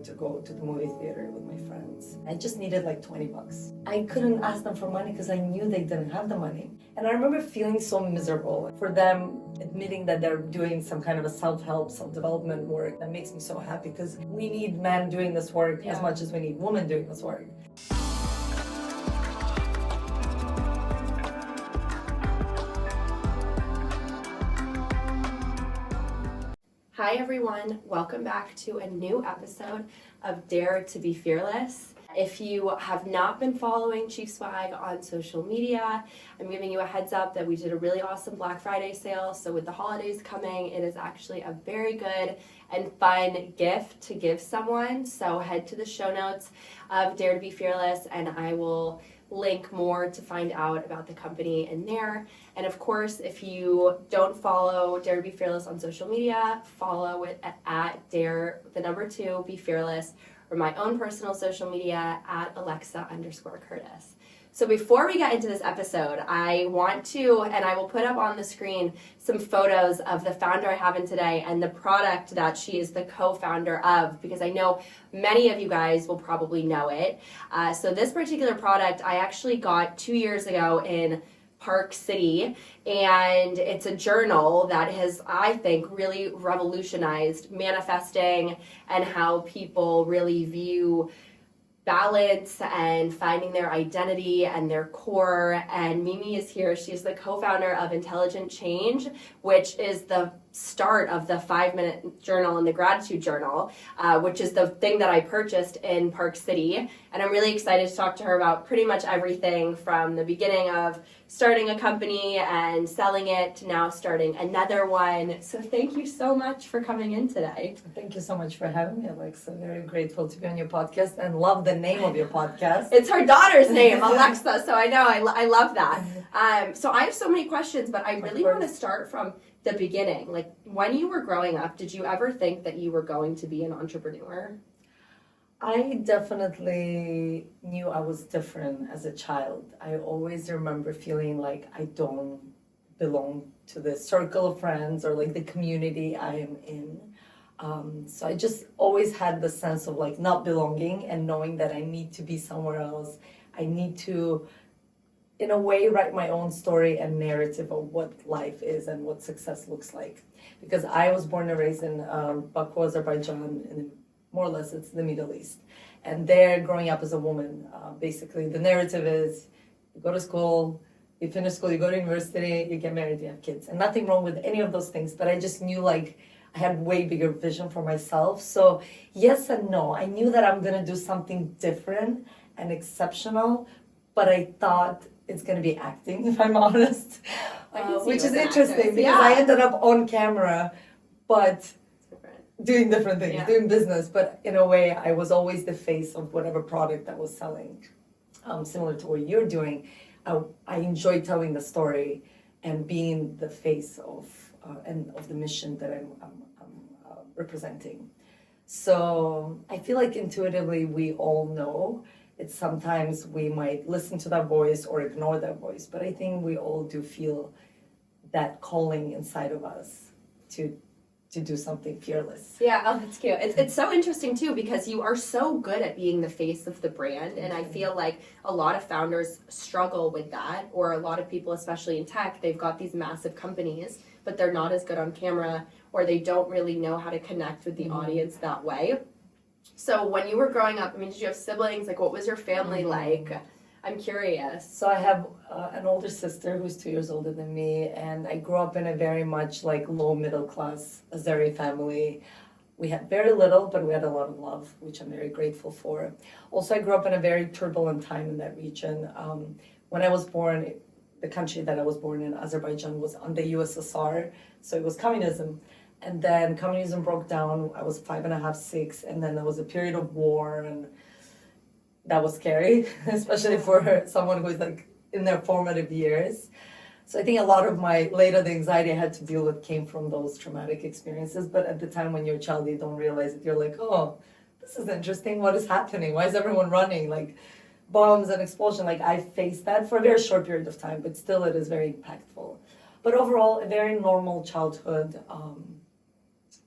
wanted to go to the movie theater with my friends. I just needed like $20. I couldn't ask them for money because I knew they didn't have the money. And I remember feeling so miserable. For them, admitting that they're doing some kind of a self-help, self-development work, that makes me so happy because we need men doing this work as much as we need women doing this work. Hi everyone, welcome back to a new episode of Dare to be Fearless. If you have not been following Chief Swag on social media, I'm giving you a heads up that we did a really awesome Black Friday sale. So with the holidays coming, it is actually a very good and fun gift to give someone. So head to the show notes of Dare to be Fearless and I will link more to find out about the company in there. And of course, if you don't follow Dare to be Fearless on social media, follow it at Dare, the number 2, Be Fearless, or my own personal social media at Alexa_Curtis. So before we get into this episode, I want to, and I will put up on the screen some photos of the founder I have in today and the product that she is the co-founder of, because I know many of you guys will probably know it. So this particular product I actually got 2 years ago in Park City, and it's a journal that has, I think, really revolutionized manifesting and how people really view balance and finding their identity and their core. And Mimi is here. She's the co-founder of Intelligent Change, which is the start of the 5-minute journal and the gratitude journal, which is the thing that I purchased in Park City. And I'm really excited to talk to her about pretty much everything from the beginning of starting a company and selling it to now starting another one. So thank you so much for coming in today. Thank you so much for having me, Alexa. Very grateful to be on your podcast and love the name of your podcast. It's her daughter's name, Alexa, so I know, I love that. So I have so many questions, but I really want to start from the beginning. Like, when you were growing up, did you ever think that you were going to be an entrepreneur? I definitely knew I was different as a child. I always remember feeling like I don't belong to the circle of friends or like the community I am in. So I just always had the sense of like not belonging and knowing that I need to be somewhere else. I need to, in a way, write my own story and narrative of what life is and what success looks like. Because I was born and raised in Baku, Azerbaijan, and more or less it's the Middle East. And there, growing up as a woman, basically the narrative is you go to school, you finish school, you go to university, you get married, you have kids. And nothing wrong with any of those things, but I just knew like I had way bigger vision for myself. So yes and no. I knew that I'm gonna do something different and exceptional, but I thought it's gonna be acting, if I'm honest, which is interesting because I ended up on camera, but doing different things, doing business, but in a way I was always the face of whatever product I was selling. Similar to what you're doing, I enjoy telling the story and being the face of and of the mission that I'm representing. So I feel like intuitively we all know it's sometimes we might listen to that voice or ignore that voice, but I think we all do feel that calling inside of us to do something fearless. Yeah, oh, that's cute. It's so interesting too because you are so good at being the face of the brand, and I feel like a lot of founders struggle with that, or a lot of people, especially in tech, they've got these massive companies, but they're not as good on camera, or they don't really know how to connect with the audience that way. So when you were growing up, I mean, did you have siblings? Like, what was your family like? I'm curious. So I have an older sister who's 2 years older than me, and I grew up in a very much like low middle class Azeri family. We had very little, but we had a lot of love, which I'm very grateful for. Also, I grew up in a very turbulent time in that region. When I was born, the country that I was born in, Azerbaijan, was under USSR, so it was communism. And then communism broke down. I was 5.5, 6, and then there was a period of war, and that was scary, especially for someone who's like in their formative years. So I think a lot of my later the anxiety I had to deal with came from those traumatic experiences. But at the time when you're a child, you don't realize it. You're like, oh, this is interesting. What is happening? Why is everyone running? Like bombs and explosion. Like I faced that for a very short period of time, but still it is very impactful. But overall, a very normal childhood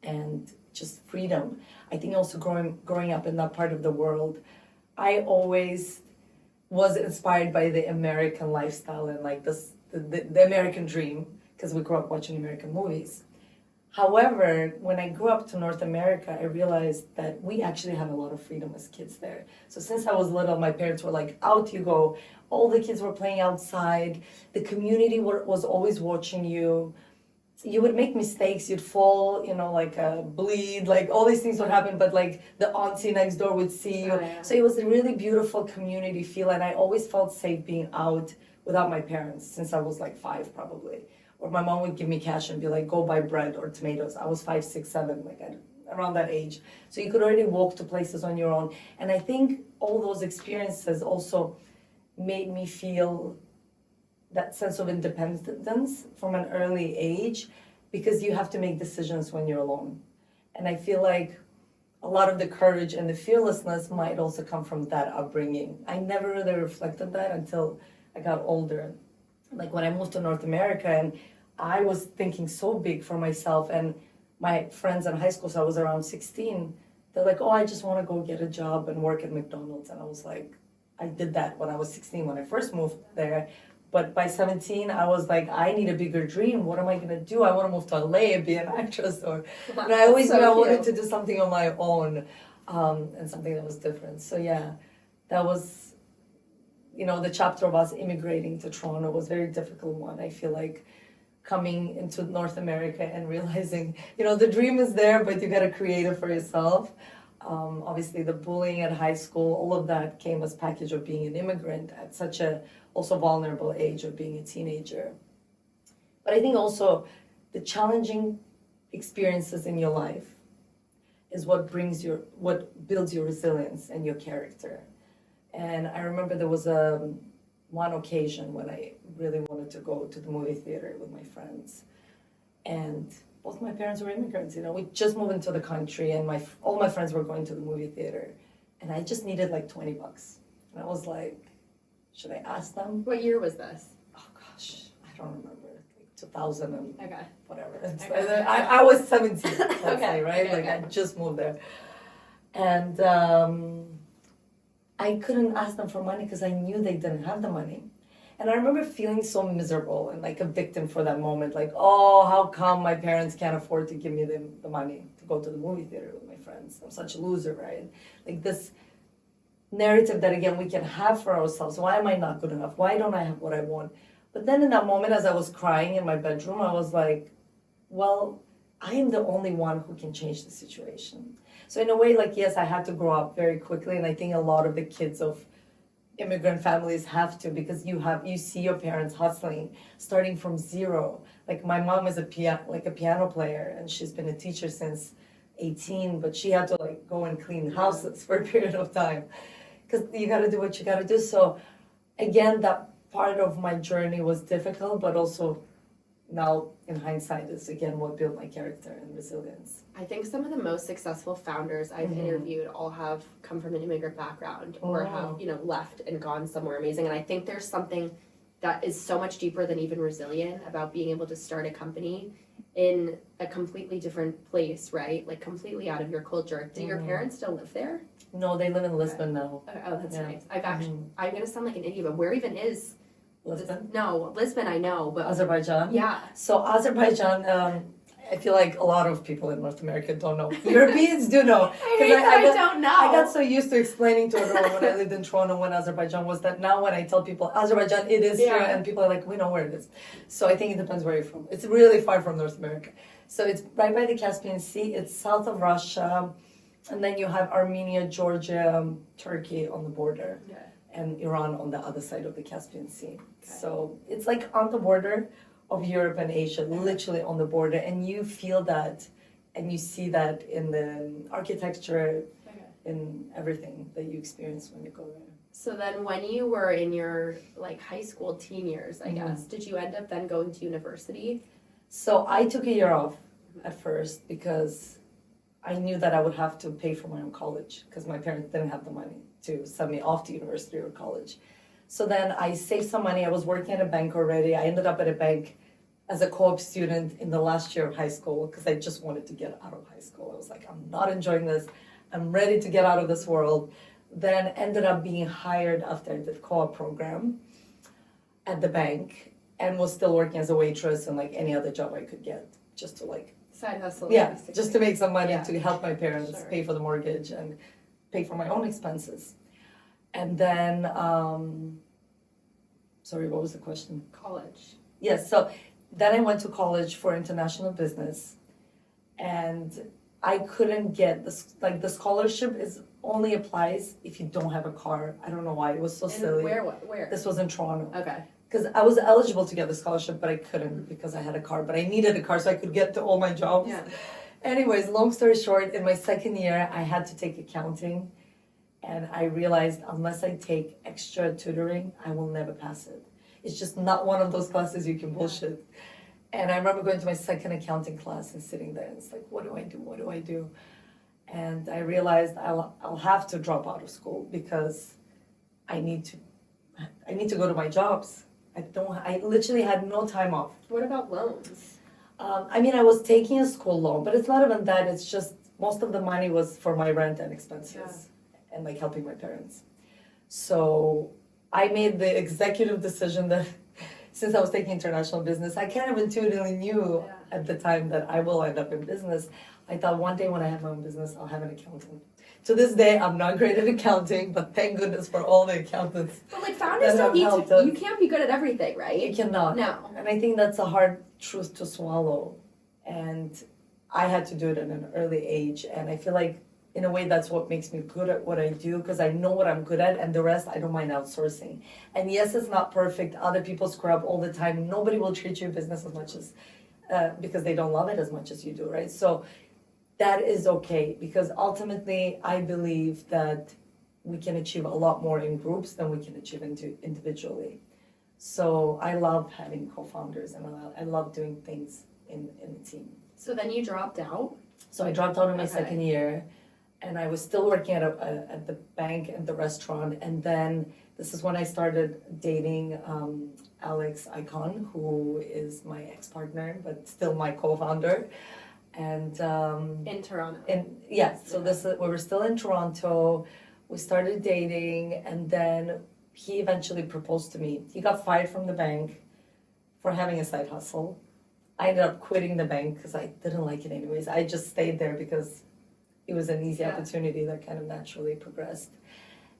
and just freedom. I think also growing up in that part of the world, I always was inspired by the American lifestyle and like the American dream, because we grew up watching American movies. However, when I grew up to North America, I realized that we actually had a lot of freedom as kids there. So since I was little, my parents were like, out you go. All the kids were playing outside. The community was always watching you. You would make mistakes, you'd fall, like bleed, like all these things would happen, but like the auntie next door would see you. Oh, yeah. So it was a really beautiful community feel, and I always felt safe being out without my parents since I was like 5 probably. Or my mom would give me cash and be like, go buy bread or tomatoes. I was 5, 6, 7, around that age. So you could already walk to places on your own. And I think all those experiences also made me feel that sense of independence from an early age, because you have to make decisions when you're alone. And I feel like a lot of the courage and the fearlessness might also come from that upbringing. I never really reflected that until I got older. Like when I moved to North America, and I was thinking so big for myself, and my friends in high school, so I was around 16, they're like, oh, I just want to go get a job and work at McDonald's. And I was like, I did that when I was 16 when I first moved there. But by 17, I was like, I need a bigger dream. What am I going to do? I want to move to LA and be an actress. But I always knew I wanted to do something on my own, and something that was different. So yeah, that was, the chapter of us immigrating to Toronto was a very difficult one. I feel like coming into North America and realizing, the dream is there, but you got to create it for yourself. Obviously, the bullying at high school, all of that came as package of being an immigrant at such a also vulnerable age of being a teenager. But I think also the challenging experiences in your life is what builds your resilience and your character. And I remember there was one occasion when I really wanted to go to the movie theater with my friends. And both my parents were immigrants, we just moved into the country, and all my friends were going to the movie theater. And I just needed like $20. And I was like, should I ask them? What year was this? Oh gosh, I don't remember. Like 2000 and Okay. whatever. Okay. I was 17, let's Okay. say, right? Okay, I just moved there. And I couldn't ask them for money because I knew they didn't have the money. And I remember feeling so miserable and like a victim for that moment. Like, oh, how come my parents can't afford to give me the money to go to the movie theater with my friends? I'm such a loser, right? Like this narrative that, again, we can have for ourselves. Why am I not good enough? Why don't I have what I want? But then in that moment, as I was crying in my bedroom, I was like, well, I am the only one who can change the situation. So in a way, like, yes, I had to grow up very quickly. And I think a lot of the kids of immigrant families have to, because you see your parents hustling, starting from zero. Like my mom is a piano player, and she's been a teacher since 18, but she had to like go and clean houses for a period of time, because you got to do what you got to do. So again, that part of my journey was difficult, but also now in hindsight is again what built my character and resilience. I think some of the most successful founders I've interviewed all have come from an immigrant background or have, left and gone somewhere amazing. And I think there's something that is so much deeper than even resilient about being able to start a company in a completely different place, right? Like completely out of your culture. Do your parents still live there? No, they live in Lisbon now. Oh, that's nice. I'm going to sound like an idiot, but where even is Lisbon? No, Lisbon I know, but Azerbaijan? yeah. So Azerbaijan, I feel like a lot of people in North America don't know. Europeans do know. I don't know. I got so used to explaining to everyone when I lived in Toronto when Azerbaijan was, that now when I tell people Azerbaijan, it is here, and people are like, we know where it is. So I think it depends where you're from. It's really far from North America. So it's right by the Caspian Sea. It's south of Russia. And then you have Armenia, Georgia, Turkey on the border. Okay. And Iran on the other side of the Caspian Sea. Okay. So it's like on the border of Europe and Asia, literally on the border, and you feel that and you see that in the architecture, in everything that you experience when you go there. So then when you were in your like high school teen years, I guess, did you end up then going to university? So I took a year off at first because I knew that I would have to pay for my own college because my parents didn't have the money to send me off to university or college. So then I saved some money. I was working at a bank already. I ended up at a bank as a co-op student in the last year of high school because I just wanted to get out of high school. I was like, I'm not enjoying this. I'm ready to get out of this world. Then ended up being hired after I did co-op program at the bank and was still working as a waitress and like any other job I could get just to like, Side hustle. yeah, basically. just to make some money Yeah. to help my parents Sure. pay for the mortgage and pay for my own expenses. And then, sorry, what was the question? College. Yes, so then I went to college for international business and I couldn't get this, like the scholarship is only applies if you don't have a car. I don't know why, it was so And silly. where? This was in Toronto. Okay. Because I was eligible to get the scholarship, but I couldn't because I had a car. But I needed a car so I could get to all my jobs. Yeah. Anyways, long story short, in my second year, I had to take accounting. And I realized unless I take extra tutoring, I will never pass it. It's just not one of those classes you can bullshit. And I remember going to my second accounting class and sitting there and it's like, what do I do? What do I do? And I realized I'll have to drop out of school because I need to go to my jobs. I literally had no time off. What about loans? I mean, I was taking a school loan, but it's not even that. It's just most of the money was for my rent and expenses and like helping my parents. So I made the executive decision that since I was taking international business, I kind of intuitively knew at the time that I will end up in business. I thought one day when I have my own business, I'll have an accountant. To this day, I'm not great at accounting, but thank goodness for all the accountants. But like founders don't need to, you can't be good at everything, right? You cannot. No. And I think that's a hard truth to swallow. And I had to do it at an early age. And I feel like, in a way, that's what makes me good at what I do because I know what I'm good at and the rest I don't mind outsourcing. And yes, it's not perfect. Other people screw up all the time. Nobody will treat your business as much as, because they don't love it as much as you do, right? So that is okay because ultimately I believe that we can achieve a lot more in groups than we can achieve individually. So I love having co-founders and I love doing things in a team. So then you dropped out? So I dropped out in my Okay. second year and I was still working at the bank and the restaurant. And then this is when I started dating Alex Ikonn, who is my ex-partner, but still my co-founder. And In Toronto. so we were still in Toronto. We started dating, and then he eventually proposed to me. He got fired from the bank for having a side hustle. I ended up quitting the bank because I didn't like it anyways. I just stayed there because it was an easy opportunity that kind of naturally progressed.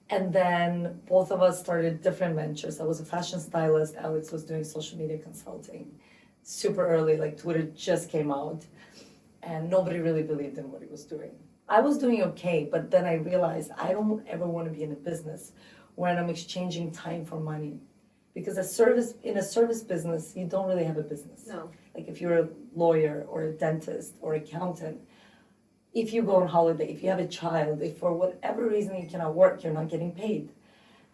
And then both of us started different ventures. I was a fashion stylist. Alex was doing social media consulting. Super early, like Twitter just came out. And nobody really believed in what he was doing. I was doing okay, but then I realized I don't ever want to be in a business where I'm exchanging time for money. Because in a service business, you don't really have a business. No. Like if you're a lawyer or a dentist or accountant, if you go on holiday, if you have a child, if for whatever reason you cannot work, you're not getting paid.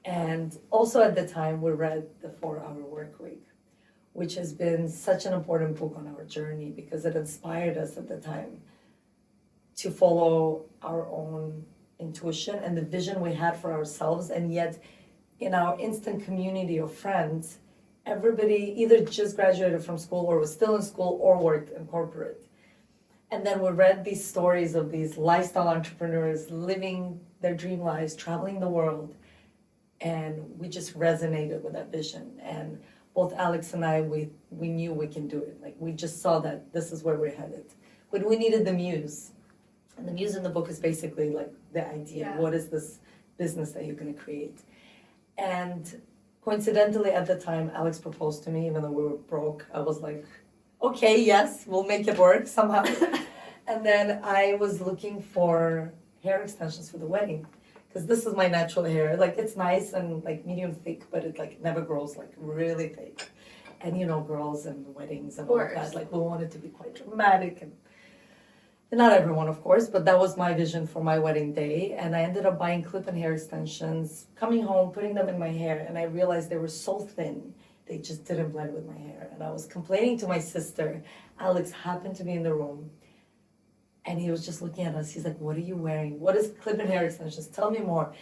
And also at the time, we read The 4-Hour Workweek, which has been such an important book on our journey because it inspired us at the time to follow our own intuition and the vision we had for ourselves. And yet in our instant community of friends, everybody either just graduated from school or was still in school or worked in corporate. And then we read these stories of these lifestyle entrepreneurs living their dream lives, traveling the world. And we just resonated with that vision. And both Alex and I, we knew we can do it. Like we just saw that this is where we're headed. But we needed the muse. And the muse in the book is basically like the idea. What is this business that you're going to create? And coincidentally at the time, Alex proposed to me, even though we were broke. I was like, okay, yes, we'll make it work somehow. And then I was looking for hair extensions for the wedding. Because this is my natural hair. Like it's nice and like medium thick, but it like never grows like really thick. And you know, girls and weddings and all of that, like we want it to be quite dramatic and not everyone, of course, but that was my vision for my wedding day. And I ended up buying clip-in hair extensions, coming home, putting them in my hair, and I realized they were so thin, they just didn't blend with my hair. And I was complaining to my sister. Alex happened to be in the room, and he was just looking at us. He's like, what are you wearing? What is clip-in hair extensions? Tell me more.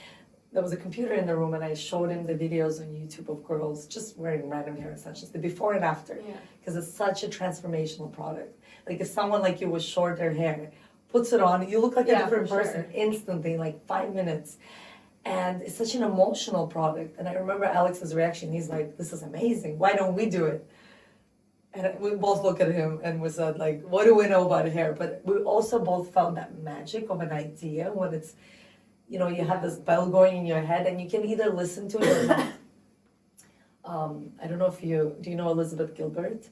There was a computer in the room, and I showed him the videos on YouTube of girls just wearing random hair extensions, the before and after, because it's such a transformational product. Like if someone like you with shorter hair puts it on, you look like a Yeah, different for person sure. instantly, like 5 minutes. And it's such an emotional product. And I remember Alex's reaction. He's like, "This is amazing. Why don't we do it?" And we both looked at him and we said, like, "What do we know about hair?" But we also both found that magic of an idea when it's, you have this bell going in your head and you can either listen to it or not. I don't know if do you know Elizabeth Gilbert?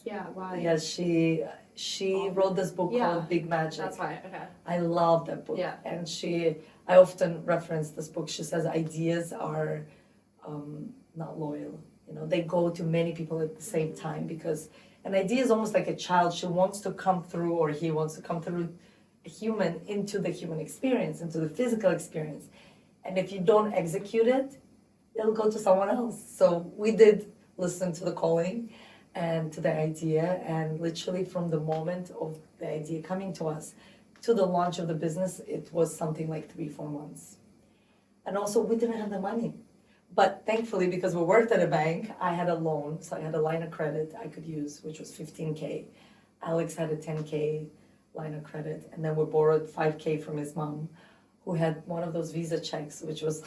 Yeah, why? Yes, she wrote this book Yeah, called Big Magic. That's why. Okay. I love that book. Yeah. And I often reference this book. She says ideas are not loyal. They go to many people at the same time because an idea is almost like a child. She wants to come through, or he wants to come through a human into the human experience, into the physical experience. And if you don't execute it, it'll go to someone else. So we did listen to the calling and to the idea, and literally from the moment of the idea coming to us to the launch of the business, it was something like 3-4 months. And also we didn't have the money. But thankfully, because we worked at a bank, I had a loan, so I had a line of credit I could use, which was $15K. Alex had a $10K line of credit, and then we borrowed $5K from his mom, who had one of those Visa checks, which was,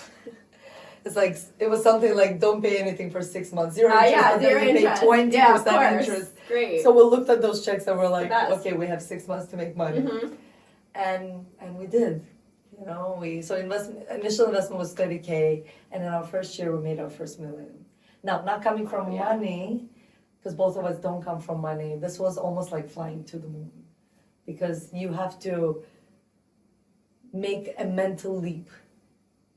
it was something like, don't pay anything for 6 months, zero interest, Yeah, but then zero you pay interest. 20% Yeah, of course. interest. Great. So we looked at those checks and we're like, Best. okay, we have 6 months to make money. Mhm. And we did. Initial investment was $30K, and in our first year we made our first $1 million. Now, not coming from Yeah. money, because both of us don't come from money. This was almost like flying to the moon, because you have to make a mental leap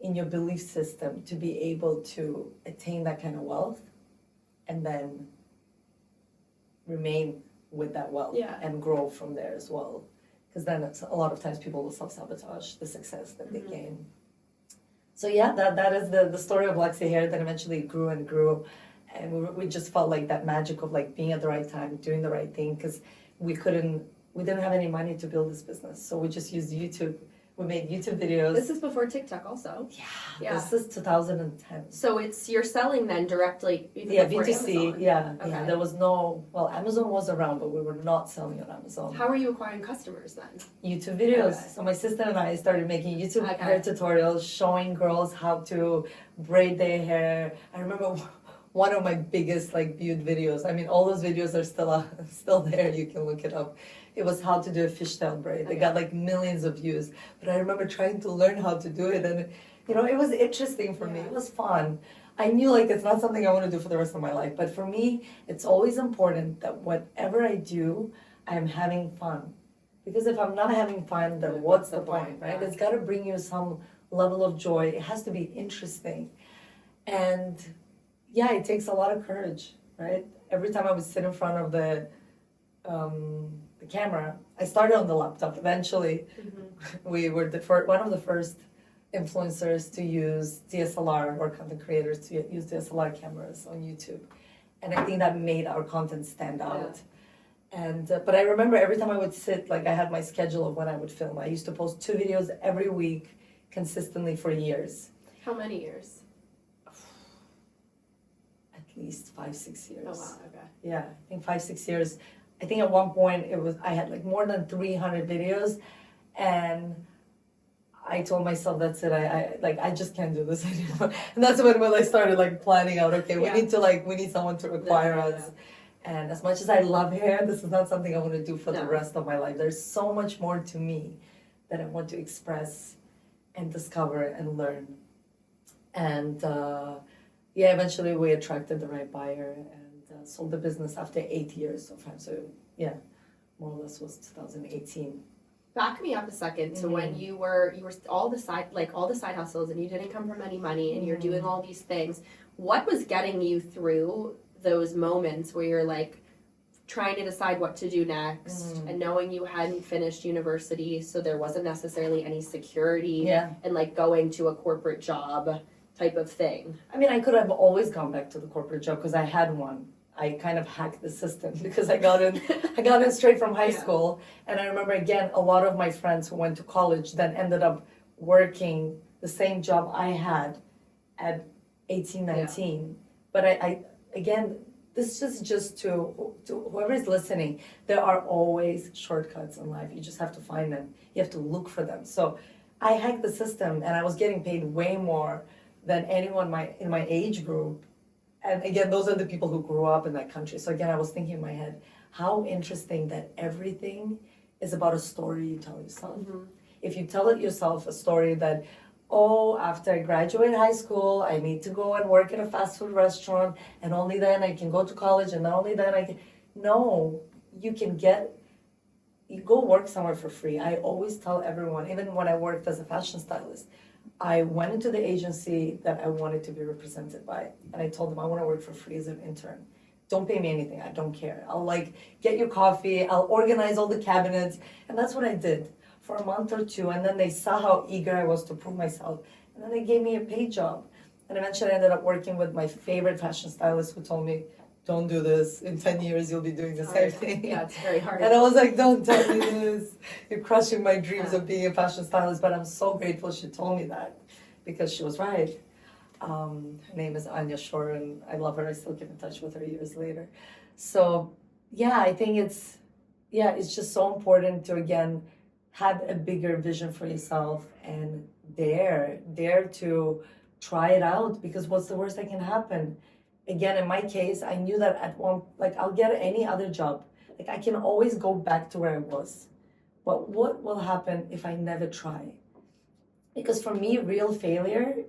in your belief system to be able to attain that kind of wealth, and then remain with that wealth. Yeah. And grow from there as well. Because then a lot of times people will self-sabotage the success that they gain. So yeah, that is the story of Luxy Hair. That eventually grew and grew, and we just felt like that magic of like being at the right time, doing the right thing, because we didn't have any money to build this business, so we just used YouTube. We made YouTube videos. This is before TikTok also. Yeah. This is 2010. So you're selling then directly even Yeah, before B2C. Amazon. Yeah. Okay. There was Amazon was around, but we were not selling on Amazon. How are you acquiring customers then? YouTube videos. Okay. So my sister and I started making YouTube Okay. hair tutorials, showing girls how to braid their hair. I remember one of my biggest viewed videos. I mean, all those videos are still there. You can look it up. It was how to do a fishtail braid. They got millions of views. But I remember trying to learn how to do it, and it was interesting for me. It was fun. I knew it's not something I want to do for the rest of my life. But for me, it's always important that whatever I do, I'm having fun. Because if I'm not having fun, then what's the point, right? Yeah. It's got to bring you some level of joy. It has to be interesting. And yeah, it takes a lot of courage, right? Every time I would sit in front of the camera, I started on the laptop. Eventually, we were one of the first influencers to use DSLR, or content creators to use DSLR cameras on YouTube. And I think that made our content stand out. And but I remember every time I would sit, I had my schedule of when I would film. I used to post 2 videos every week consistently for years. How many years? At least 5-6 years. Oh wow, okay. Yeah, I think 5-6 years. I think at one point I had more than 300 videos, and I told myself, that's it. I just can't do this anymore. And that's when I started planning out. Okay, we need someone to acquire us. And as much as I love hair, this is not something I want to do for the rest of my life. There's so much more to me that I want to express and discover and learn. And eventually we attracted the right buyer and sold the business after 8 years of time. So yeah, more or less was 2018. Back me up a second to when you were all the side hustles, and you didn't come from any money, and you're doing all these things. What was getting you through those moments where you're trying to decide what to do next, and knowing you hadn't finished university, so there wasn't necessarily any security, and going to a corporate job type of thing? I mean, I could have always gone back to the corporate job because I had one. I kind of hacked the system because I got in straight from high school. And I remember, again, a lot of my friends who went to college then ended up working the same job I had at 18, 19. But I again, this is just to whoever is listening, there are always shortcuts in life. You just have to find them. You have to look for them. So I hacked the system and I was getting paid way more than anyone in my age group. And again, those are the people who grew up in that country. So again, I was thinking in my head, how interesting that everything is about a story you tell yourself. Mm-hmm. If you tell it yourself a story that, oh, after I graduate high school, I need to go and work in a fast food restaurant, and only then I can go to college, and only then I can. No, you go work somewhere for free. I always tell everyone, even when I worked as a fashion stylist, I went into the agency that I wanted to be represented by, and I told them I want to work for free as an intern. Don't pay me anything. I don't care. I'll get your coffee. I'll organize all the cabinets, and that's what I did for a month or two. And then they saw how eager I was to prove myself, and then they gave me a paid job. And eventually, I ended up working with my favorite fashion stylist, who told me, "Don't do this. In 10 years, you'll be doing the same thing." Yeah, it's very hard. And I was like, "Don't tell me this. You're crushing my dreams of being a fashion stylist." But I'm so grateful she told me that, because she was right. Her name is Anya Shore, and I love her. I still keep in touch with her years later. So, yeah, I think it's just so important to, again, have a bigger vision for yourself and dare to try it out, because what's the worst that can happen? Again, in my case, I knew that I'll get any other job. I can always go back to where I was. But what will happen if I never try? Because for me, real failure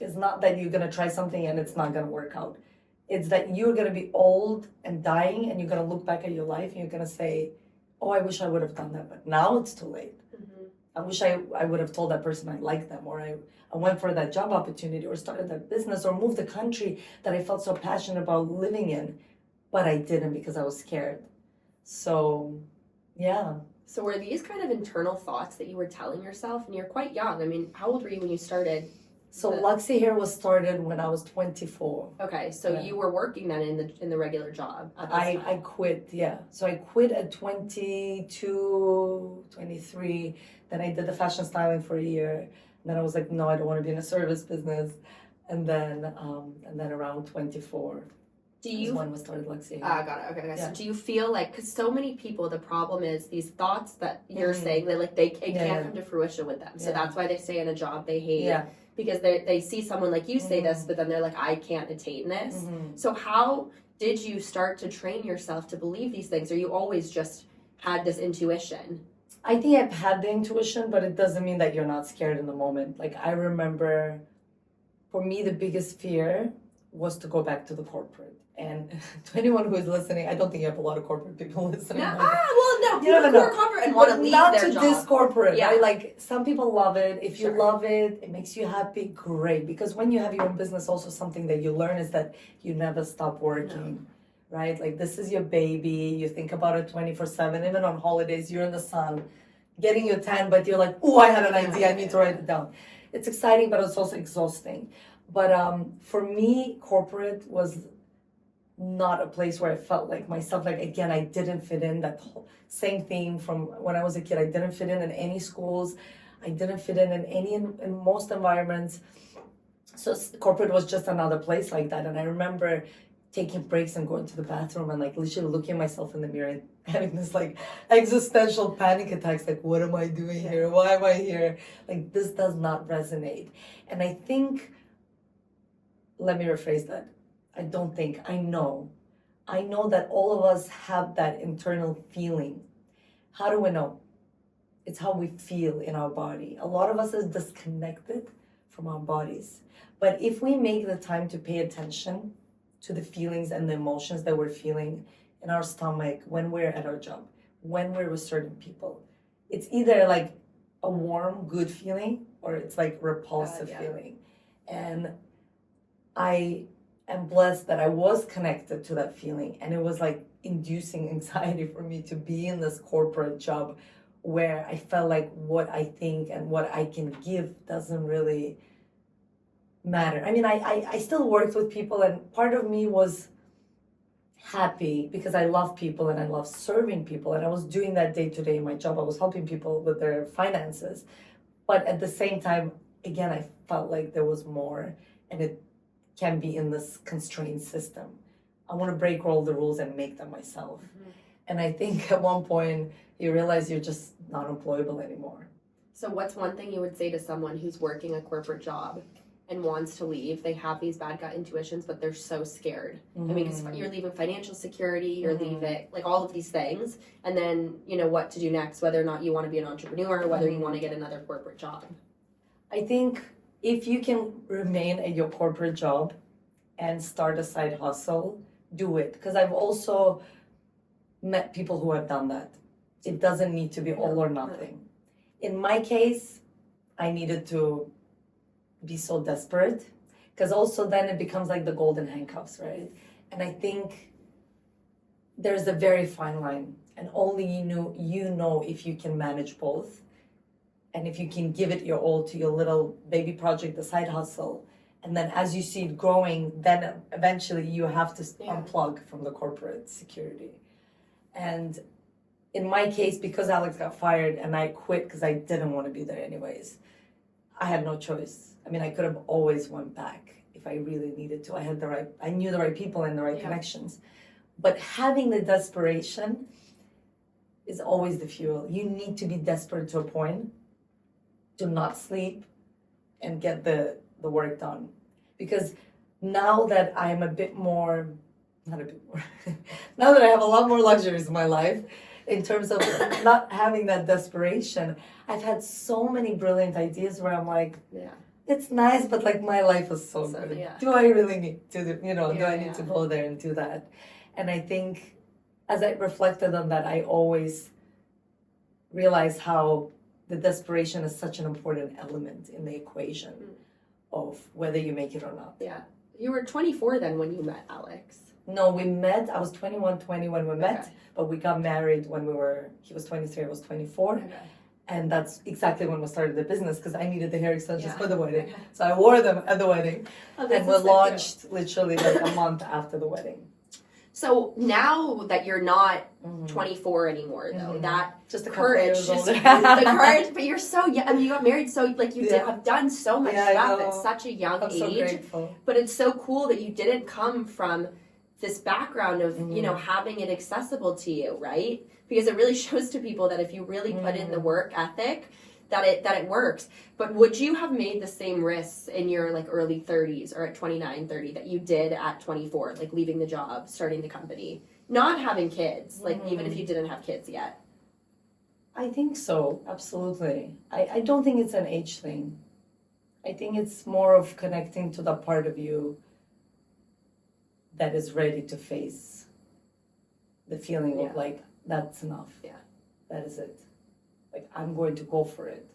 is not that you're going to try something and it's not going to work out. It's that you're going to be old and dying, and you're going to look back at your life and you're going to say, oh, I wish I would have done that, but now it's too late. Mm-hmm. I wish I would have told that person I liked them, or I went for that job opportunity, or started that business, or moved the country that I felt so passionate about living in, but I didn't because I was scared. So, yeah. So were these kind of internal thoughts that you were telling yourself? And you're quite young. I mean, how old were you when you started? So Luxy here was started when I was 24. Okay, so you were working then in the regular job at this time. I quit, yeah. So I quit at 22, 23. Then I did the fashion styling for a year. And then I was like, no, I don't want to be in a service business. And then around 24. When we started Luxy. Got it. Okay. Yeah. So do you feel like, because so many people, the problem is these thoughts that you're saying that it can't come to fruition with them. So that's why they stay in a job they hate. Yeah. Because they see someone like you say this, but then they're like, I can't attain this. Mm-hmm. So how did you start to train yourself to believe these things? Or you always just had this intuition? I think I've had the intuition, but it doesn't mean that you're not scared in the moment. I remember, for me, the biggest fear was to go back to the corporate. And to anyone who is listening, I don't think you have a lot of corporate people listening. No, people who are corporate and want to leave their job. Not to this corporate, right? Some people love it. If you love it, it makes you happy, great. Because when you have your own business, also something that you learn is that you never stop working, right? This is your baby. You think about it 24/7. Even on holidays, you're in the sun, getting your tan, but you're like, oh, I had an idea. I need to write it down. It's exciting, but it's also exhausting. But for me, corporate was not a place where I felt like myself. Again, I didn't fit in. That whole same thing from when I was a kid. I didn't fit in any schools. I didn't fit in most environments. So corporate was just another place like that. And I remember taking breaks and going to the bathroom and literally looking at myself in the mirror and having this existential panic attacks. What am I doing here? Why am I here? This does not resonate. And I think, let me rephrase that. I know that all of us have that internal feeling. How do we know? It's how we feel in our body. A lot of us is disconnected from our bodies. But if we make the time to pay attention to the feelings and the emotions that we're feeling in our stomach when we're at our job, when we're with certain people, it's either a warm, good feeling, or it's repulsive feeling. And I am blessed that I was connected to that feeling, and it was inducing anxiety for me to be in this corporate job where I felt like what I think and what I can give doesn't really matter. I mean, I still worked with people, and part of me was happy because I love people and I love serving people, and I was doing that day to day in my job. I was helping people with their finances, but at the same time, again, I felt like there was more, and it can be in this constrained system. I want to break all the rules and make them myself. And I think at one point you realize you're just not employable anymore. So what's one thing you would say to someone who's working a corporate job and wants to leave? They have these bad gut intuitions, but they're so scared. I mean, because you're leaving financial security, you're leaving like all of these things, and then you know what to do next, whether or not you want to be an entrepreneur, whether you want to get another corporate job. I think if you can remain at your corporate job and start a side hustle, do it. Because I've also met people who have done that. It doesn't need to be all or nothing. In my case, I needed to be so desperate, because also then it becomes like the golden handcuffs, right? And I think there's a very fine line, and only you know if you can manage both, and if you can give it your all to your little baby project, the side hustle, and then as you see it growing, then eventually you have to unplug from the corporate security. And in my case, because Alex got fired and I quit because I didn't want to be there anyways, I had no choice. I mean, I could have always went back if I really needed to. I knew the right people and the right connections. But having the desperation is always the fuel. You need to be desperate to a point to not sleep and get the work done. Because now that I'm not a bit more, now that I have a lot more luxuries in my life, in terms of not having that desperation, I've had so many brilliant ideas where I'm like, it's nice, but like my life is so good. Yeah. Do I really need to do I need to go there and do that? And I think as I reflected on that, I always realized how the desperation is such an important element in the equation of whether you make it or not. Yeah. You were 24 then when you met Alex. No, we met, I was 21, 20 when we met, but we got married when he was 23, I was 24. Okay. And that's exactly when we started the business, because I needed the hair extensions for the wedding. Okay. So I wore them at the wedding. And we launched literally like a month after the wedding. So now that you're not 24 anymore, though, that just the courage, the courage, but you're so young. I mean, you got married so, like, you have done so much stuff at such a young age. So grateful. But it's so cool that you didn't come from this background of, you know, having it accessible to you, right? Because it really shows to people that if you really put in the work ethic, that it works. But would you have made the same risks in your like early 30s or at 29, 30 that you did at 24, like leaving the job, starting the company, not having kids, like even if you didn't have kids yet? I think so, absolutely. I don't think it's an age thing. I think it's more of connecting to the part of you that is ready to face the feeling of like, that's enough. Yeah. That is it. Like, I'm going to go for it.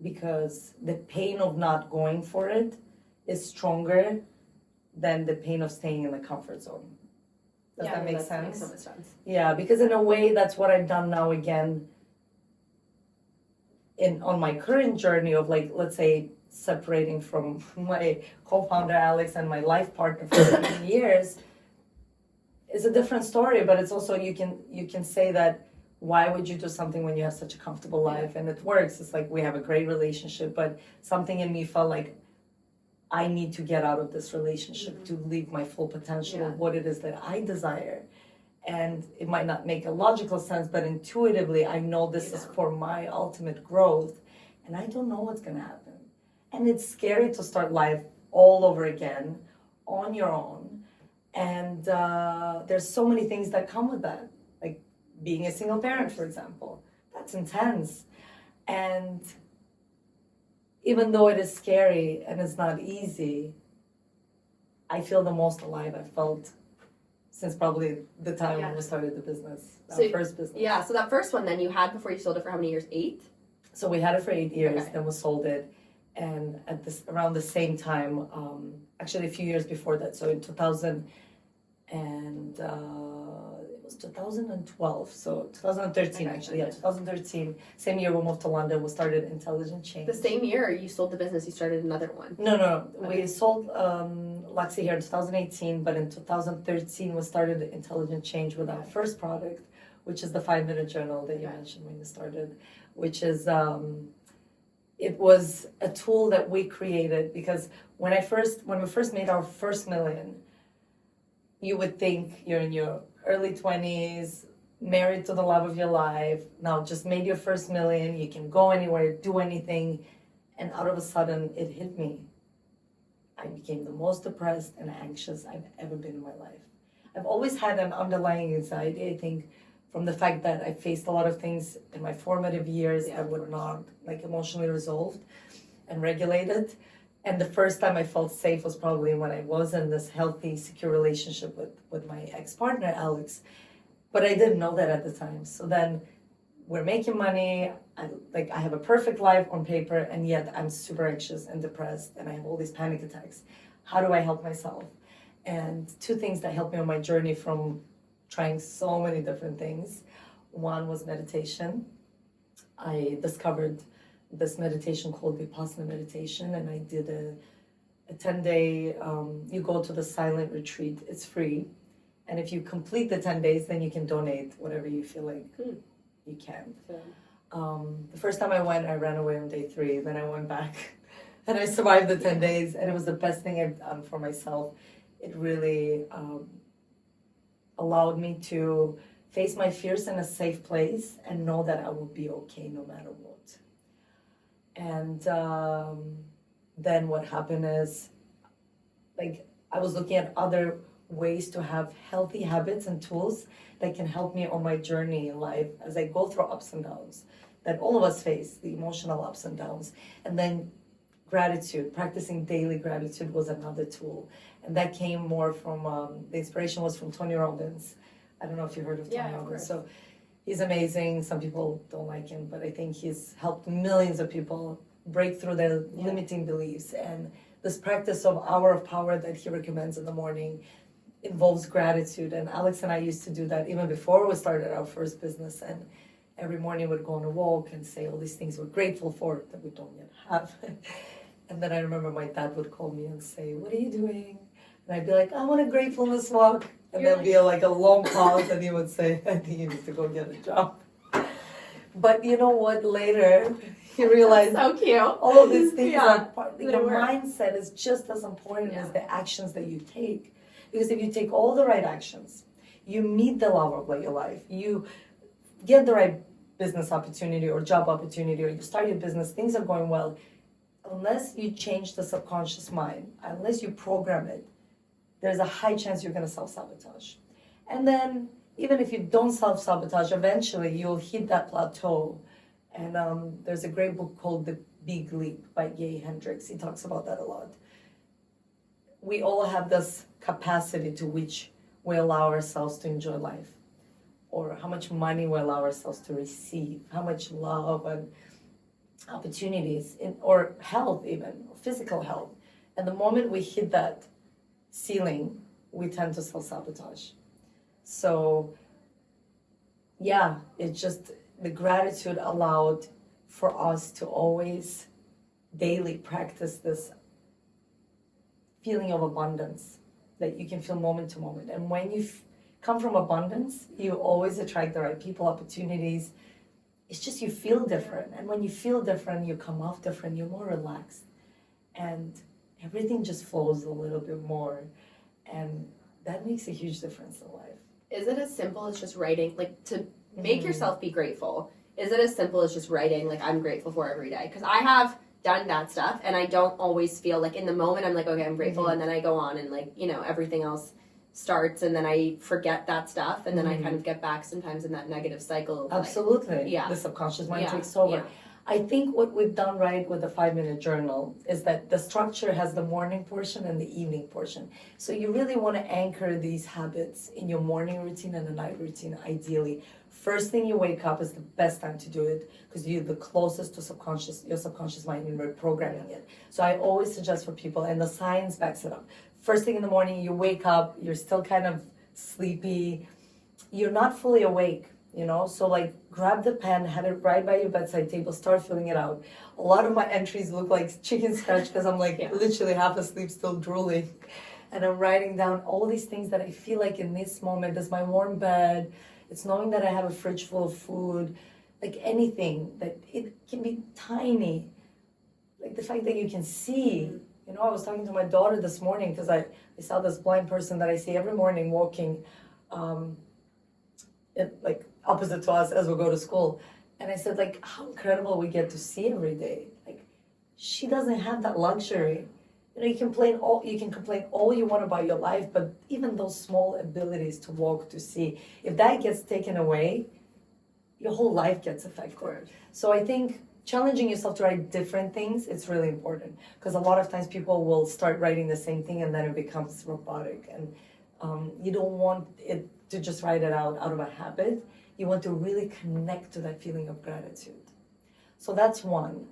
Because the pain of not going for it is stronger than the pain of staying in the comfort zone. Does that make sense? Makes so much sense. Yeah, because in a way, that's what I've done now again on my current journey of, like, let's say, separating from my co-founder Alex and my life partner for 15 years. It's a different story, but it's also, you can say that, why would you do something when you have such a comfortable life? And it works. It's like we have a great relationship, but something in me felt like I need to get out of this relationship to live my full potential of what it is that I desire. And it might not make a logical sense, but intuitively, I know this is for my ultimate growth. And I don't know what's going to happen. And it's scary to start life all over again on your own. And there's so many things that come with that. Like being a single parent, for example. That's intense. And even though it is scary and it's not easy, I feel the most alive I've felt since probably the time when we started the business, our first business. Yeah, so that first one then you had before you sold it for how many years? 8? So we had it for 8 years, then we sold it. And around the same time, actually a few years before that, so in 2012, so 2013 actually, 2013, same year we moved to London, we started Intelligent Change. The same year you sold the business, you started another one? No, we sold Luxy here in 2018, but in 2013 we started Intelligent Change with our first product, which is the 5-minute journal that you mentioned when you started, which is, it was a tool that we created because when we first made our first million, you would think you're in your early 20s, married to the love of your life, now just made your first million, you can go anywhere, do anything, and out of a sudden it hit me. I became the most depressed and anxious I've ever been in my life. I've always had an underlying anxiety, I think, from the fact that I faced a lot of things in my formative years that were not like emotionally resolved and regulated. And the first time I felt safe was probably when I was in this healthy, secure relationship with my ex-partner, Alex. But I didn't know that at the time. So then we're making money. I have a perfect life on paper, and yet I'm super anxious and depressed, and I have all these panic attacks. How do I help myself? And two things that helped me on my journey from trying so many different things. One was meditation. I discovered this meditation called Vipassana meditation, and I did a 10-day, you go to the silent retreat. It's free. And if you complete the 10 days, then you can donate whatever you feel like you can. The first time I went, I ran away on day 3. Then I went back and I survived the 10 days. And it was the best thing I've done for myself. It really allowed me to face my fears in a safe place and know that I will be okay no matter what. And then what happened is, I was looking at other ways to have healthy habits and tools that can help me on my journey in life as I go through ups and downs that all of us face, the emotional ups and downs. And then gratitude, practicing daily gratitude was another tool. And that came more from, the inspiration was from Tony Robbins. I don't know if you heard of Tony Robbins. So he's amazing. Some people don't like him, but I think he's helped millions of people break through their limiting beliefs. And this practice of hour of power that he recommends in the morning involves gratitude. And Alex and I used to do that even before we started our first business. And every morning we'd go on a walk and say all these things we're grateful for that we don't yet have. And then I remember my dad would call me and say, "What are you doing?" And I'd be like, "I'm on a gratefulness walk." And there'd be a long pause, and he would say, "I think you need to go get a job." But you know what? Later, he realized so cute. all of these things are part. Your mindset is just as important as the actions that you take. Because if you take all the right actions, you meet the love of your life, you get the right business opportunity or job opportunity, or you start your business, things are going well. Unless you change the subconscious mind, unless you program it, there's a high chance you're going to self-sabotage. And then even if you don't self-sabotage, eventually you'll hit that plateau. And there's a great book called The Big Leap by Gay Hendricks. He talks about that a lot. We all have this capacity to which we allow ourselves to enjoy life, or how much money we allow ourselves to receive, how much love and opportunities, or health even, or physical health. And the moment we hit that ceiling, we tend to self-sabotage. So it's just the gratitude allowed for us to always daily practice this feeling of abundance that you can feel moment to moment. And when you come from abundance, you always attract the right people, opportunities. It's just you feel different. And when you feel different, you come off different, you're more relaxed. And everything just flows a little bit more. And that makes a huge difference in life. Is it as simple as just writing, to make yourself be grateful? Is it as simple as just writing, I'm grateful for every day? Because I have done that stuff, and I don't always feel in the moment I'm okay, I'm grateful, and then I go on and everything else starts, and then I forget that stuff, and then I kind of get back sometimes in that negative cycle of Absolutely. The subconscious mind takes over. I think what we've done right with the 5-minute journal is that the structure has the morning portion and the evening portion. So you really want to anchor these habits in your morning routine and the night routine, ideally. First thing you wake up is the best time to do it because you're the closest to your subconscious mind in reprogramming it. So I always suggest for people, and the science backs it up. First thing in the morning, you wake up, you're still kind of sleepy, you're not fully awake. So grab the pen, have it right by your bedside table, start filling it out. A lot of my entries look like chicken scratch because I'm literally half asleep, still drooling. And I'm writing down all these things that I feel like in this moment is my warm bed. It's knowing that I have a fridge full of food, anything that it can be tiny. The fact that you can see You know, I was talking to my daughter this morning because I saw this blind person that I see every morning walking like opposite to us as we go to school. And I said, like, how incredible we get to see every day. Like, she doesn't have that luxury. You know, you can complain all you want about your life, but even those small abilities to walk, to see, if that gets taken away, your whole life gets affected. So I think challenging yourself to write different things, it's really important, because a lot of times people will start writing the same thing and then it becomes robotic, and you don't want it to just write it out of a habit. You want to really connect to that feeling of gratitude. So that's one.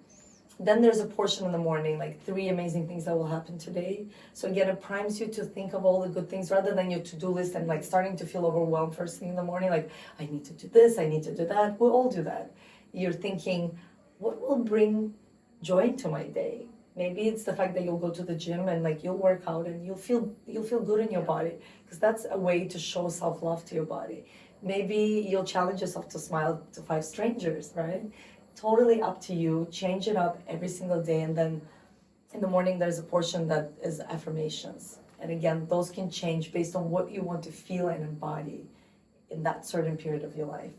Then there's a portion in the morning, like 3 amazing things that will happen today. So again, it primes you to think of all the good things rather than your to-do list and like starting to feel overwhelmed first thing in the morning, like I need to do this, I need to do that. We'll all do that. You're thinking, what will bring joy into my day? Maybe it's the fact that you'll go to the gym and like you'll work out and you'll feel good in your body, because that's a way to show self-love to your body. Maybe you'll challenge yourself to smile to 5 strangers, right? Totally up to you. Change it up every single day. And then in the morning, there's a portion that is affirmations. And again, those can change based on what you want to feel and embody in that certain period of your life.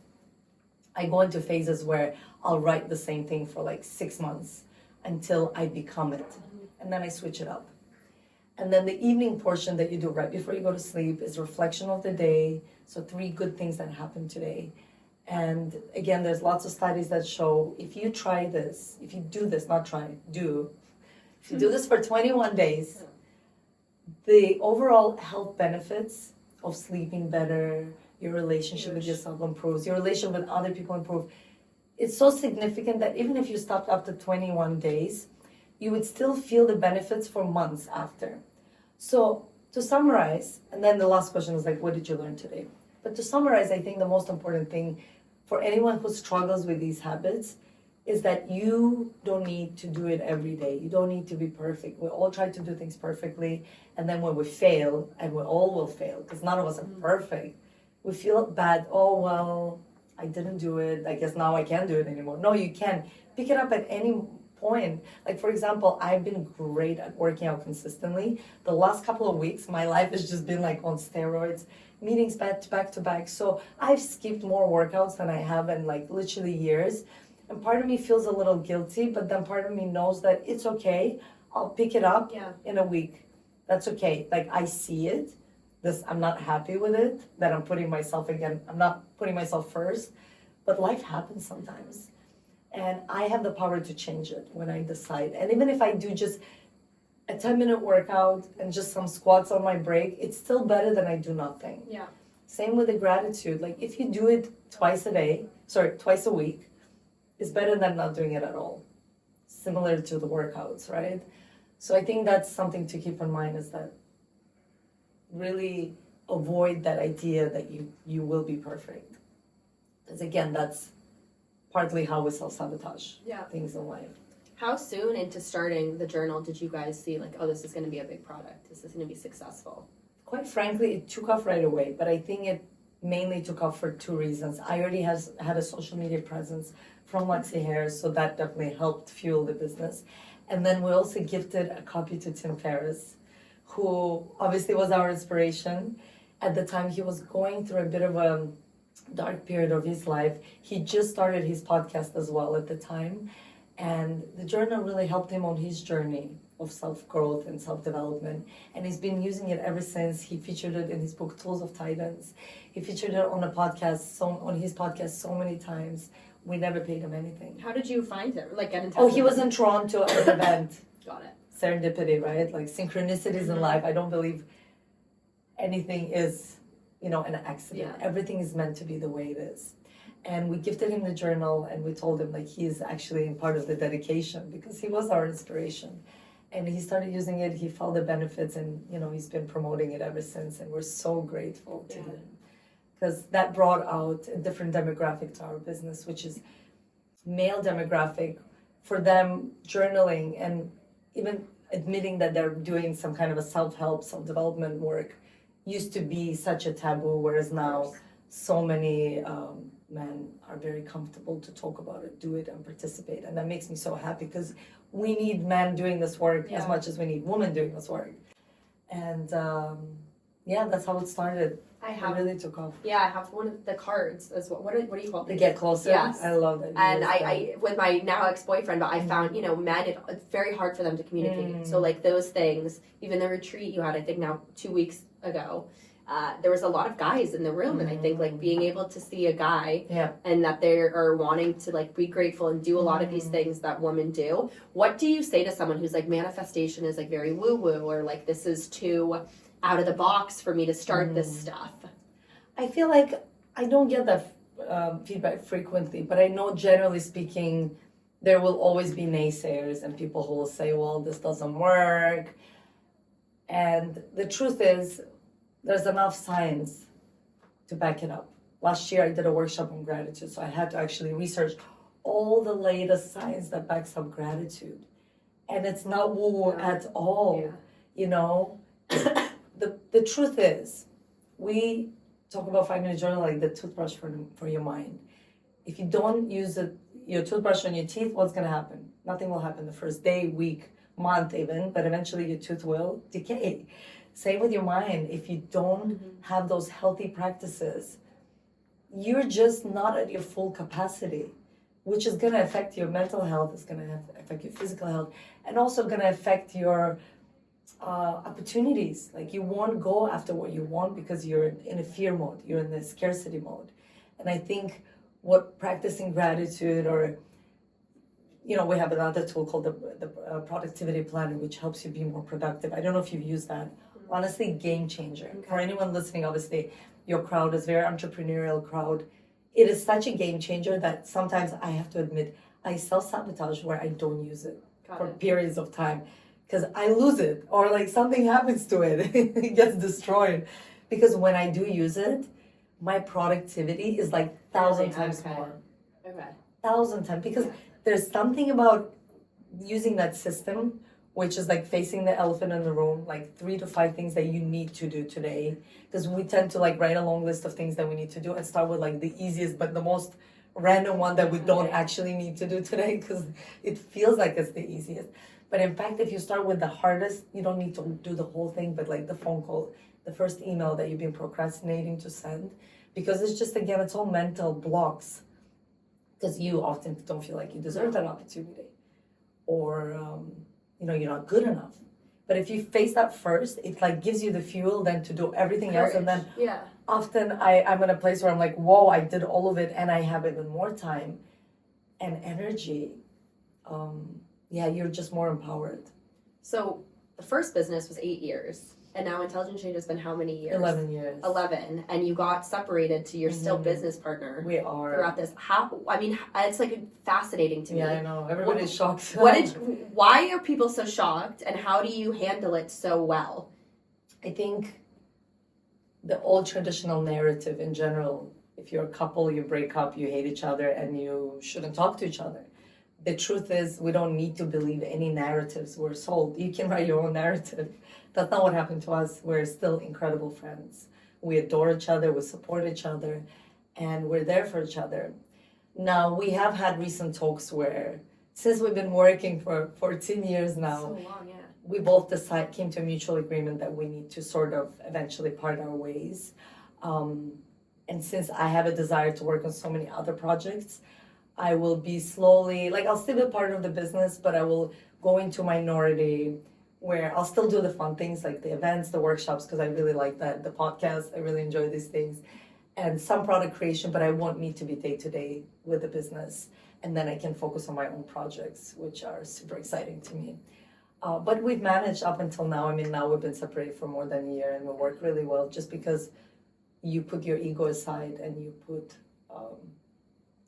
I go into phases where I'll write the same thing for like 6 months until I become it. And then I switch it up. And then the evening portion that you do right before you go to sleep is reflection of the day. So 3 good things that happened today. And again, there's lots of studies that show if you try this, if you do this, not try, do, if you do this for 21 days, the overall health benefits of sleeping better, your relationship with yourself improves, your relationship with other people improve. It's so significant that even if you stopped after 21 days, you would still feel the benefits for months after. So to summarize, and then the last question is like, what did you learn today? But to summarize, I think the most important thing for anyone who struggles with these habits is that you don't need to do it every day. You don't need to be perfect. We all try to do things perfectly. And then when we fail, and we all will fail, because none of us are perfect, we feel bad. Oh, well, I didn't do it. I guess now I can't do it anymore. No, you can. Pick it up at any point. Like, for example, I've been great at working out consistently. The last couple of weeks, my life has just been like on steroids. Meetings back to back. So I've skipped more workouts than I have in like literally years. And part of me feels a little guilty, but then part of me knows that it's okay. I'll pick it up in a week. That's okay. Like, I see it. I'm not happy with it, that I'm not putting myself first. But life happens sometimes. And I have the power to change it when I decide. And even if I do just a 10-minute workout and just some squats on my break, it's still better than I do nothing. Yeah. Same with the gratitude. Like, if you do it twice a week, it's better than not doing it at all. Similar to the workouts, right? So I think that's something to keep in mind, is that really avoid that idea that you will be perfect. Because again, that's partly how we self-sabotage things in life. How soon into starting the journal did you guys see, like, oh, this is going to be a big product? This is going to be successful? Quite frankly, it took off right away, but I think it mainly took off for 2 reasons. I already had a social media presence from Luxy hair, so that definitely helped fuel the business. And then we also gifted a copy to Tim Ferriss, who obviously was our inspiration. At the time, he was going through a bit of a dark period of his life. He just started his podcast as well at the time. And the journal really helped him on his journey of self-growth and self-development. And he's been using it ever since. He featured it in his book, Tools of Titans. He featured it on his podcast so many times. We never paid him anything. How did you find him? Like, get in touch Oh, he was in Toronto at an event. Got it. Serendipity, right? Like, synchronicities in life. I don't believe anything is, an accident. Yeah. Everything is meant to be the way it is. And we gifted him the journal, and we told him, like, he is actually part of the dedication, because he was our inspiration. And he started using it, he felt the benefits, and, he's been promoting it ever since, and we're so grateful to him. Because that brought out a different demographic to our business, which is male demographic. For them, journaling and even admitting that they're doing some kind of a self-help, self-development work used to be such a taboo, whereas now so many men are very comfortable to talk about it, do it, and participate. And that makes me so happy because we need men doing this work as much as we need women doing this work. And that's how it started. It really took off. Yeah, I have one of the cards as well. What do you call it? The Get Closer. Yes. I love that. And I with my now ex-boyfriend, but I found, men, it's very hard for them to communicate. So like those things, even the retreat you had, I think now 2 weeks ago, there was a lot of guys in the room, and I think like being able to see a guy and that they are wanting to like be grateful and do a lot of these things that women do. What do you say to someone who's like, manifestation is like very woo-woo, or like this is too out of the box for me to start this stuff? I feel like I don't get that feedback frequently, but I know generally speaking, there will always be naysayers and people who will say, well, this doesn't work. And the truth is, there's enough science to back it up. Last year, I did a workshop on gratitude, so I had to actually research all the latest science that backs up gratitude. And it's not woo-woo at all, The truth is, we talk about 5-minute journal like the toothbrush for your mind. If you don't use your toothbrush on your teeth, what's going to happen? Nothing will happen the first day, week, month even, but eventually your tooth will decay. Same with your mind. If you don't have those healthy practices, you're just not at your full capacity, which is going to affect your mental health, it's going to affect your physical health, and also going to affect your opportunities. Like you won't go after what you want because you're in a fear mode, you're in the scarcity mode. And I think what practicing gratitude, or we have another tool called the productivity planner, which helps you be more productive. I don't know if you've used that. Honestly, game changer. Okay. For anyone listening, obviously your crowd is very entrepreneurial crowd. It is such a game changer that sometimes I have to admit I self-sabotage where I don't use it for periods of time. Because I lose it, or like something happens to it, it gets destroyed. Because when I do use it, my productivity is like 1,000 times more. Okay. 1,000 times. Because there's something about using that system, which is like facing the elephant in the room, like 3 to 5 things that you need to do today. Because we tend to like write a long list of things that we need to do and start with like the easiest but the most random one that we don't actually need to do today, because it feels like it's the easiest. But in fact, if you start with the hardest, you don't need to do the whole thing, but like the phone call, the first email that you've been procrastinating to send, because it's just, again, it's all mental blocks, because you often don't feel like you deserve that opportunity, or, you're not good enough. But if you face that first, it like gives you the fuel then to do everything else. And then often I'm in a place where I'm like, whoa, I did all of it and I have even more time and energy. You're just more empowered. So the first business was 8 years, and now Intelligent Change has been how many years? 11 years. 11, and you got separated to your still business partner. We are. Throughout this. It's like fascinating to me. Yeah, I know. Everybody's shocked. Why are people so shocked, and how do you handle it so well? I think the old traditional narrative in general, if you're a couple, you break up, you hate each other, and you shouldn't talk to each other. The truth is, we don't need to believe any narratives we're sold. You can write your own narrative. That's not what happened to us. We're still incredible friends. We adore each other, we support each other, and we're there for each other. Now, we have had recent talks where, since we've been working for 14 years now, so long, we both came to a mutual agreement that we need to sort of eventually part our ways. And since I have a desire to work on so many other projects, I will be slowly, I'll still be part of the business, but I will go into minority where I'll still do the fun things like the events, the workshops, because I really like that, the podcast, I really enjoy these things, and some product creation, but I won't need to be day-to-day with the business. And then I can focus on my own projects, which are super exciting to me. But we've managed up until now. Now we've been separated for more than a year, and we work really well just because you put your ego aside and you put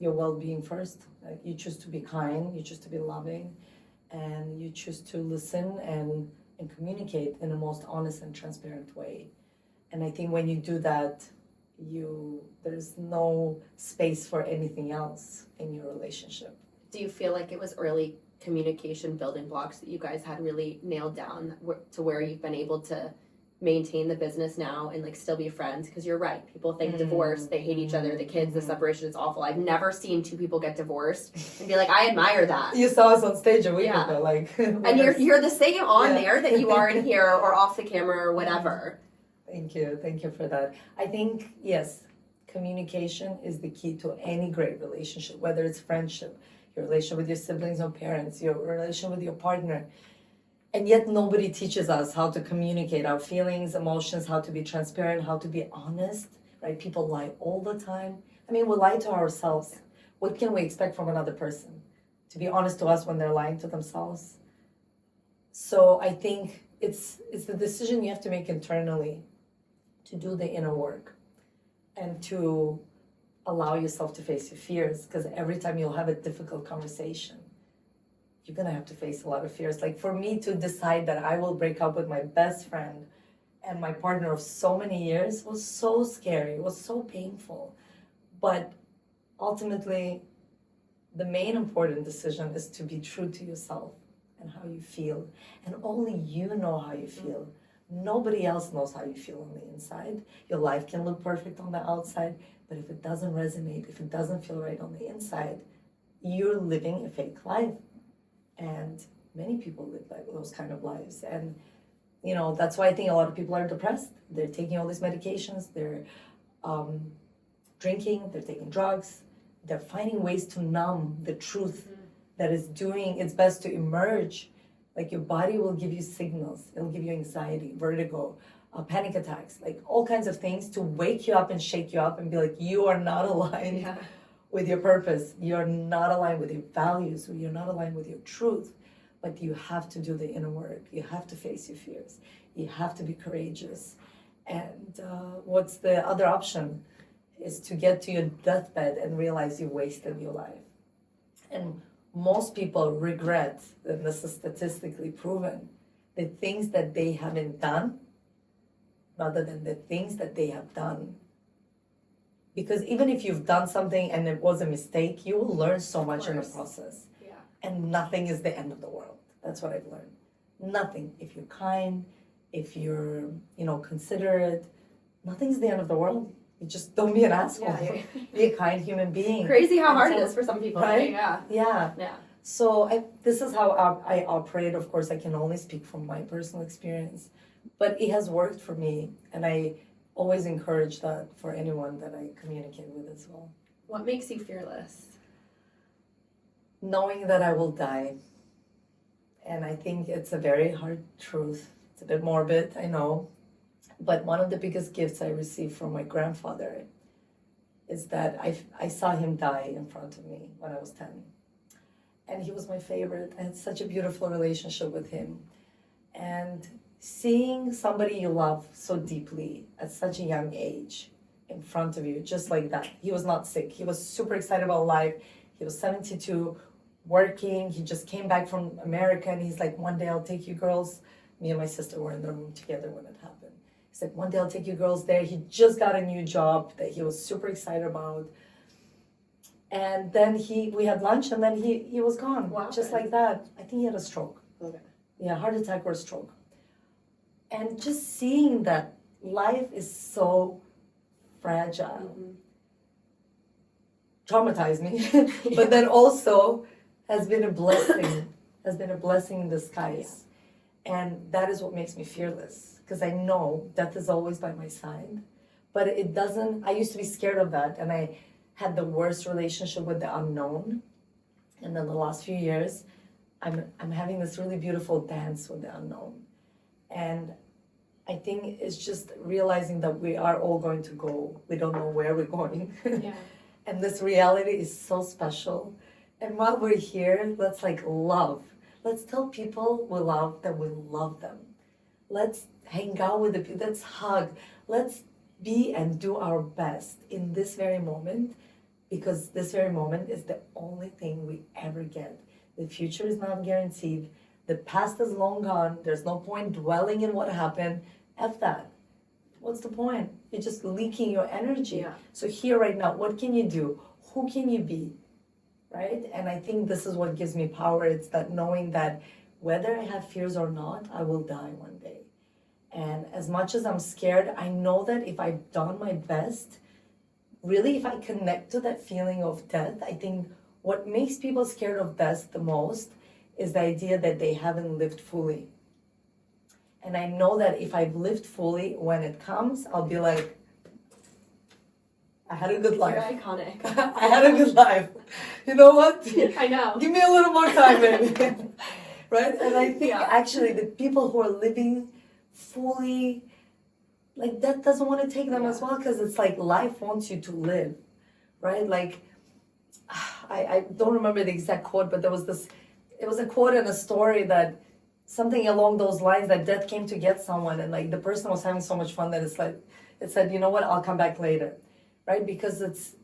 your well-being first. Like you choose to be kind, you choose to be loving, and you choose to listen and communicate in the most honest and transparent way. And I think when you do that, there's no space for anything else in your relationship. Do you feel like it was early communication building blocks that you guys had really nailed down to where you've been able to maintain the business now and like still be friends? Because you're right, people think divorce, they hate each other, the kids, the separation is awful. I've never seen two people get divorced and be like, I admire that. You saw us on stage a week ago, like. And you're the same on there that you are in here or off the camera or whatever. Thank you for that. I think, yes, communication is the key to any great relationship, whether it's friendship, your relation with your siblings or parents, your relation with your partner. And yet nobody teaches us how to communicate our feelings, emotions, how to be transparent, how to be honest, right? People lie all the time. I mean, we lie to ourselves. What can we expect from another person? To be honest to us when they're lying to themselves? So I think it's the decision you have to make internally to do the inner work and to allow yourself to face your fears, because every time you'll have a difficult conversation, you're gonna have to face a lot of fears. Like for me to decide that I will break up with my best friend and my partner of so many years was so scary, it was so painful. But ultimately, the main important decision is to be true to yourself and how you feel. And only you know how you feel. Nobody else knows how you feel on the inside. Your life can look perfect on the outside, but if it doesn't resonate, if it doesn't feel right on the inside, you're living a fake life. And many people live like those kind of lives. And, you know, that's why I think a lot of people are depressed. They're taking all these medications, they're drinking, they're taking drugs. They're finding ways to numb the truth that is doing its best to emerge. Like your body will give you signals. It'll give you anxiety, vertigo, panic attacks, like all kinds of things to wake you up and shake you up and be like, you are not aligned with your purpose. You're not aligned with your values, or you're not aligned with your truth. But you have to do the inner work. You have to face your fears. You have to be courageous. And what's the other option? Is to get to your deathbed and realize you wasted your life. And most people regret, and this is statistically proven, the things that they haven't done rather than the things that they have done. Because even if you've done something and it was a mistake, you will learn so much in the process. Yeah. And nothing is the end of the world. That's what I've learned. Nothing. If you're kind, if you're, considerate, nothing's the end of the world. You just don't be an asshole. Yeah. Be a kind human being. Crazy how hard it is for some people, right? Yeah. So this is how I operate. Of course, I can only speak from my personal experience, but it has worked for me, and I always encourage that for anyone that I communicate with as well. What makes you fearless? Knowing that I will die. And I think it's a very hard truth. It's a bit morbid, I know. But one of the biggest gifts I received from my grandfather is that I saw him die in front of me when I was 10. And he was my favorite. I had such a beautiful relationship with him. And seeing somebody you love so deeply at such a young age in front of you, just like that. He was not sick. He was super excited about life. He was 72, working. He just came back from America, and he's like, one day I'll take you girls. Me and my sister were in the room together when it happened. He's like, one day I'll take you girls there. He just got a new job that he was super excited about. And then we had lunch, and then he was gone. Wow. Just like that. I think he had a stroke. Okay. Yeah, heart attack or stroke. And just seeing that life is so fragile traumatized me, but then also has been a blessing, in disguise. And that is what makes me fearless, because I know death is always by my side, but it doesn't, I used to be scared of that, and I had the worst relationship with the unknown. And then the last few years, I'm having this really beautiful dance with the unknown. And I think it's just realizing that we are all going to go. We don't know where we're going. Yeah. And this reality is so special. And while we're here, let's love. Let's tell people we love that we love them. Let's hang out with the people. Let's hug. Let's be and do our best in this very moment, because this very moment is the only thing we ever get. The future is not guaranteed. The past is long gone. There's no point dwelling in what happened. F that. What's the point? You're just leaking your energy. Yeah. So here right now, what can you do? Who can you be? Right? And I think this is what gives me power. It's that knowing that whether I have fears or not, I will die one day. And as much as I'm scared, I know that if I've done my best, really, if I connect to that feeling of death, I think what makes people scared of death the most is the idea that they haven't lived fully. And I know that if I've lived fully, when it comes, I'll be like, I had a good life. You're iconic. I had a good life. You know what? I know. Give me a little more time, maybe. Right? And I think Yeah. actually the people who are living fully, like that doesn't want to take them as well, because it's like life wants you to live, right? Like, I don't remember the exact quote, but it was a quote in a story that something along those lines, that death came to get someone, and like the person was having so much fun that it's like, it said, you know what, I'll come back later, right? Because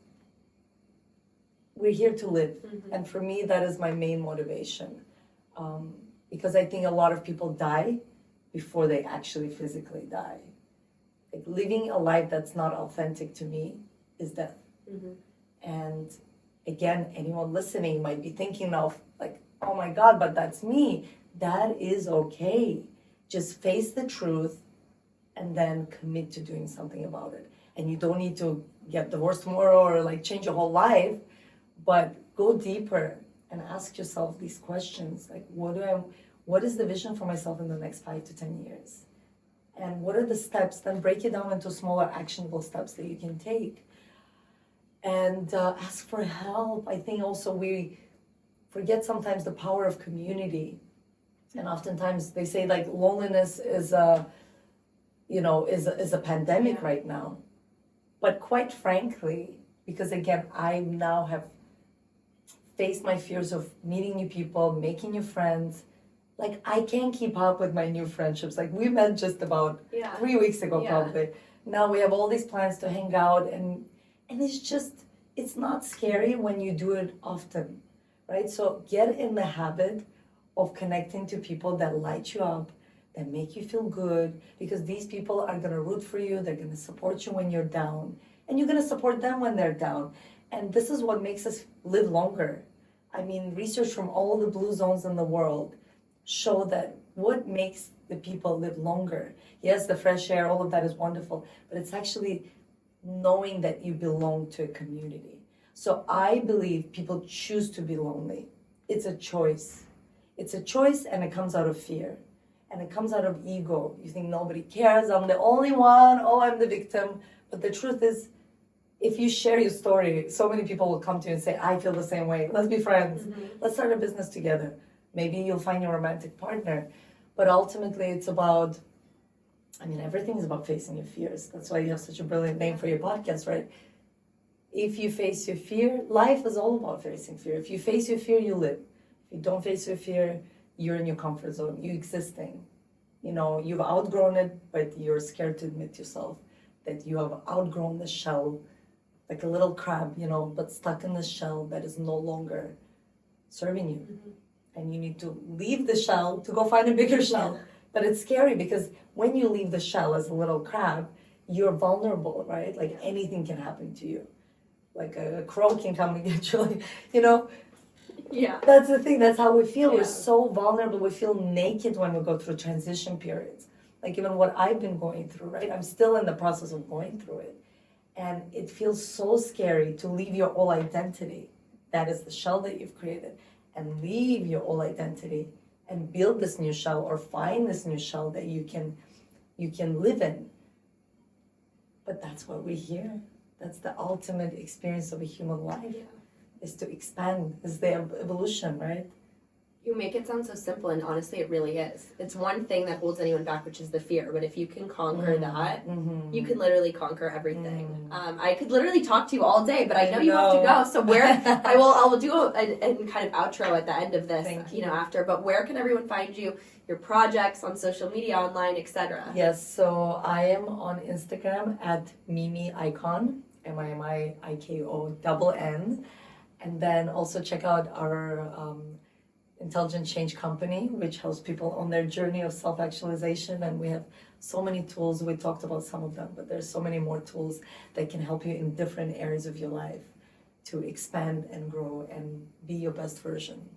we're here to live. Mm-hmm. And for me, that is my main motivation. Because I think a lot of people die before they actually physically die. Like living a life that's not authentic to me is death. Mm-hmm. And again, anyone listening might be thinking of like, oh my God, but that's me. That is okay. Just face the truth and then commit to doing something about it. And you don't need to get divorced tomorrow or like change your whole life, but go deeper and ask yourself these questions. Like, what is the vision for myself in the next 5 to 10 years? And what are the steps? Then break it down into smaller actionable steps that you can take. And ask for help. I think also we forget sometimes the power of community. And oftentimes they say like loneliness is a pandemic right now. But quite frankly, because again, I now have faced my fears of meeting new people, making new friends. Like I can't keep up with my new friendships. Like we met just about 3 weeks ago, probably. Now we have all these plans to hang out, and it's not scary when you do it often, right? So get in the habit of connecting to people that light you up, that make you feel good, because these people are gonna root for you, they're gonna support you when you're down, and you're gonna support them when they're down. And this is what makes us live longer. I mean, research from all the blue zones in the world show that what makes the people live longer. Yes, the fresh air, all of that is wonderful, but it's actually knowing that you belong to a community. So I believe people choose to be lonely. It's a choice. It's a choice, and it comes out of fear. And it comes out of ego. You think nobody cares, I'm the only one, oh, I'm the victim. But the truth is, if you share your story, so many people will come to you and say, I feel the same way. Let's be friends. Mm-hmm. Let's start a business together. Maybe you'll find your romantic partner. But ultimately, it's about, everything is about facing your fears. That's why you have such a brilliant name for your podcast, right? If you face your fear, life is all about facing fear. If you face your fear, you live. If you don't face your fear, you're in your comfort zone. You're existing. You've outgrown it, but you're scared to admit yourself that you have outgrown the shell, like a little crab, but stuck in the shell that is no longer serving you. Mm-hmm. And you need to leave the shell to go find a bigger shell. But it's scary because when you leave the shell as a little crab, you're vulnerable, right? Like anything can happen to you. Like a crow can come and get you, Yeah. That's the thing. That's how we feel. Yeah. We're so vulnerable. We feel naked when we go through transition periods. Like even what I've been going through, right? I'm still in the process of going through it. And it feels so scary to leave your old identity. That is the shell that you've created. And leave your old identity and build this new shell, or find this new shell that you can live in. But that's why we're here. That's the ultimate experience of a human life. Yeah. Is to expand, is the evolution, right? You make it sound so simple, and honestly, it really is. It's one thing that holds anyone back, which is the fear. But if you can conquer that, you can literally conquer everything. I could literally talk to you all day, but I know you have to go. So I will do a kind of outro at the end of this, after. But where can everyone find you? Your projects on social media, online, etc. Yes, so I am on Instagram at Mimi Ikonn, MIMIIKONN. And then also check out our Intelligent Change Company, which helps people on their journey of self-actualization. And we have so many tools. We talked about some of them, but there's so many more tools that can help you in different areas of your life to expand and grow and be your best version.